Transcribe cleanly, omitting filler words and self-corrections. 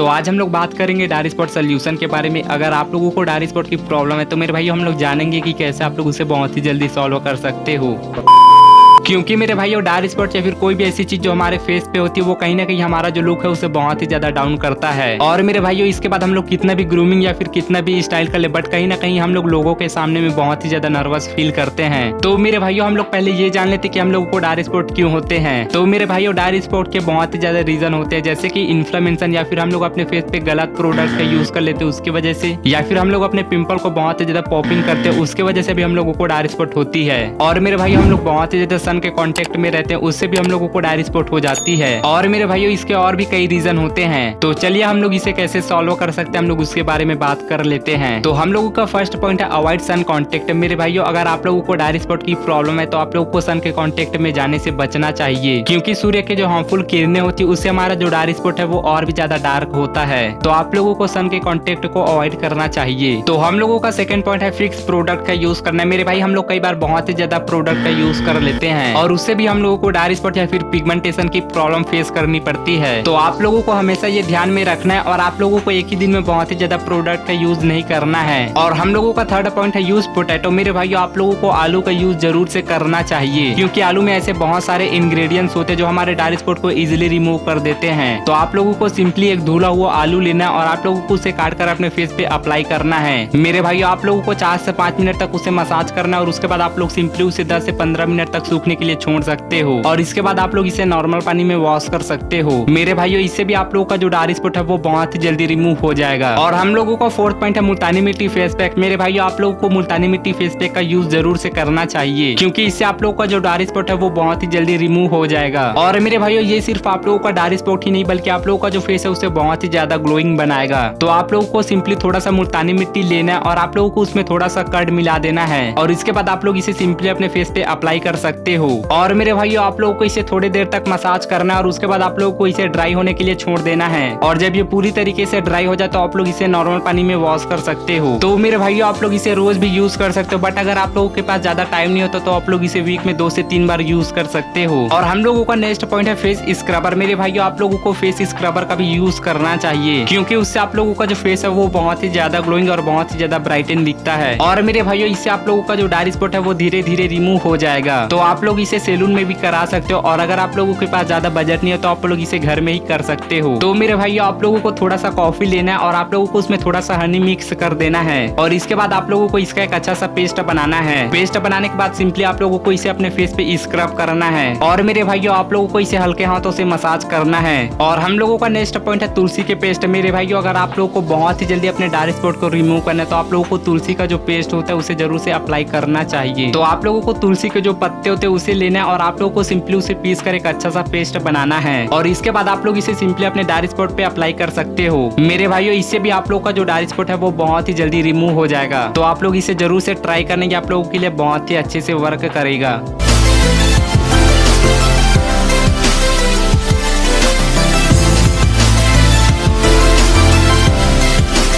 तो आज हम लोग बात करेंगे डार्क स्पॉट सोल्यूशन के बारे में। अगर आप लोगों को डार्क स्पॉट की प्रॉब्लम है तो मेरे भाई हम लोग जानेंगे कि कैसे आप लोग उसे बहुत ही जल्दी सॉल्व कर सकते हो। क्योंकि मेरे भाई डार्क स्पॉट या फिर कोई भी ऐसी चीज जो हमारे फेस पे होती है वो कहीं ना कहीं हमारा जो लुक है उसे बहुत ही ज्यादा डाउन करता है। और मेरे भाइयों इसके बाद हम लोग कितना भी ग्रूमिंग या फिर कितना भी स्टाइल कर ले बट कहीं ना कहीं हम लोग लोगों के सामने में बहुत ही ज्यादा नर्वस फील करते हैं। तो मेरे भाइयों हम लोग पहले ये जान लेते कि हम लोगों को डार्क स्पॉट क्यों होते हैं। तो मेरे भाइयों डार्क स्पॉट के बहुत ही ज्यादा रीजन होते हैं, जैसे कि इन्फ्लेमेशन या फिर हम लोग अपने फेस पे गलत प्रोडक्ट का यूज कर लेते हैं उसकी वजह से, या फिर हम लोग अपने पिंपल को बहुत ही ज्यादा पॉपिंग करते हैं उसके वजह से भी हम लोगों को डार्क स्पॉट होती है। और मेरे भाई हम लोग बहुत ही ज्यादा सन के कॉन्टेक्ट में रहते हैं उससे भी हम लोगों को डार्क स्पॉट हो जाती है। और मेरे भाइयों इसके और भी कई रीजन होते हैं। तो चलिए हम लोग इसे कैसे सॉल्व कर सकते हैं हम लोग उसके बारे में बात कर लेते हैं। तो हम लोगों का फर्स्ट पॉइंट है अवॉइड सन कॉन्टेक्ट। मेरे भाइयों अगर आप लोगों को डार्क स्पॉट की प्रॉब्लम है तो आप लोगों को सन के कॉन्टेक्ट में जाने से बचना चाहिए, क्योंकि सूर्य के जो हार्मफुल किरणें होती है उससे हमारा जो डार्क स्पॉट है वो और भी ज्यादा डार्क होता है। तो आप लोगों को सन के कॉन्टेक्ट को अवॉइड करना चाहिए। तो हम लोगों का सेकंड पॉइंट है फिक्स प्रोडक्ट का यूज करना। मेरे भाई हम लोग कई बार बहुत ही ज्यादा प्रोडक्ट का यूज कर लेते हैं और उससे भी हम लोगों को डार्क स्पॉट या फिर पिगमेंटेशन की प्रॉब्लम फेस करनी पड़ती है। तो आप लोगों को हमेशा ये ध्यान में रखना है और आप लोगों को एक ही दिन में बहुत ही ज्यादा प्रोडक्ट का यूज नहीं करना है। और हम लोगों का थर्ड पॉइंट है यूज पोटैटो। मेरे भाइयों आप लोगों को आलू का यूज जरूर से करना चाहिए, क्योंकि आलू में ऐसे बहुत सारे इंग्रेडिएंट्स होते हैं जो हमारे डार्क स्पॉट को इजिली रिमूव कर देते हैं। तो आप लोगों को सिंपली एक धुला हुआ आलू लेना है और आप लोगों को उसे काट कर अपने फेस पे अप्लाई करना है। मेरे भाइयों आप लोगों को 4 से 5 मिनट तक उसे मसाज करना है और उसके बाद आप लोग सिंपली उसे 10 से 15 मिनट तक सूखने के लिए छोड़ सकते हो। और इसके बाद आप लोग इसे नॉर्मल पानी में वॉश कर सकते हो। मेरे भाइयों इससे भी आप लोगों का जो डार्क स्पॉट है वो बहुत ही जल्दी रिमूव हो जाएगा। और हम लोगों का फोर्थ पॉइंट है मुल्तानी मिट्टी फेस पैक। मेरे भाइयों आप लोगों को मुल्तानी मिट्टी फेस पैक का यूज जरूर से करना चाहिए, क्योंकि इससे आप लोगों का जो डार्क स्पॉट है वो बहुत ही जल्दी रिमूव हो जाएगा। और मेरे भाइयों ये सिर्फ आप लोगों का डार्क स्पॉट ही नहीं बल्कि आप लोगों का जो फेस है उसे बहुत ही ज्यादा ग्लोइंग बनाएगा। तो आप लोगों को सिंपली थोड़ा सा मुल्तानी मिट्टी लेना है और आप लोगों को उसमें थोड़ा सा कर्ड मिला देना है और इसके बाद आप लोग इसे सिंपली अपने फेस पे अप्लाई कर सकते हो। और मेरे भाइयों आप लोगों को इसे थोड़ी देर तक मसाज करना है और उसके बाद आप लोगों को इसे ड्राई होने के लिए छोड़ देना है। और जब ये पूरी तरीके से ड्राई हो जाए तो आप लोग इसे नॉर्मल पानी में वॉश कर सकते हो। तो मेरे भाइयों आप लोग इसे रोज भी यूज कर सकते हो, बट अगर आप लोगों के पास ज्यादा टाइम नहीं होता तो आप लोग इसे वीक में 2 से 3 बार यूज कर सकते हो। और हम लोगों का नेक्स्ट पॉइंट है फेस स्क्रबर। मेरे भाइयों आप लोगों को फेस स्क्रबर का भी यूज करना चाहिए, क्योंकि उससे आप लोगों का जो फेस है वो बहुत ही ज्यादा ग्लोइंग और बहुत ही ज्यादा ब्राइटन दिखता है। और मेरे भाइयों इससे आप लोगों का जो डार्क स्पॉट है वो धीरे धीरे रिमूव हो जाएगा। तो आप लोग इसे सैलून में भी करा सकते हो और अगर आप लोगों के पास ज्यादा बजट नहीं है तो आप लोग इसे घर में ही कर सकते हो। तो मेरे भाइयों आप लोगों को थोड़ा सा कॉफी लेना है और आप लोगों को उसमें थोड़ा सा हनी मिक्स कर देना है और इसके बाद आप लोगों को इसका एक अच्छा सा पेस्ट बनाना है। पेस्ट बनाने के बाद सिंपली आप लोगों को इसे अपने फेस पे स्क्रब करना है और मेरे भाइयों आप लोगों को इसे हल्के हाथों से मसाज करना है। और हम लोगों का नेक्स्ट पॉइंट है तुलसी के पेस्ट। मेरे भाइयों अगर आप लोगों को बहुत ही जल्दी अपने डार्क स्पॉट को रिमूव करना है तो आप लोगों को तुलसी का जो पेस्ट होता है उसे जरूर से अप्लाई करना चाहिए। तो आप लोगों को तुलसी के जो पत्ते होते हैं उसे लेना है और आप लोगों को सिंपली उसे पीस कर एक अच्छा सा पेस्ट बनाना है और इसके बाद आप लोग इसे सिंपली अपने डार्क स्पॉट पे अप्लाई कर सकते हो। मेरे भाइयों इससे भी आप लोगों का जो डार्क स्पॉट है वो बहुत ही जल्दी रिमूव हो जाएगा। तो आप लोग इसे जरूर से ट्राई करने की आप लोगों के लिए बहुत ही अच्छे से वर्क करेगा।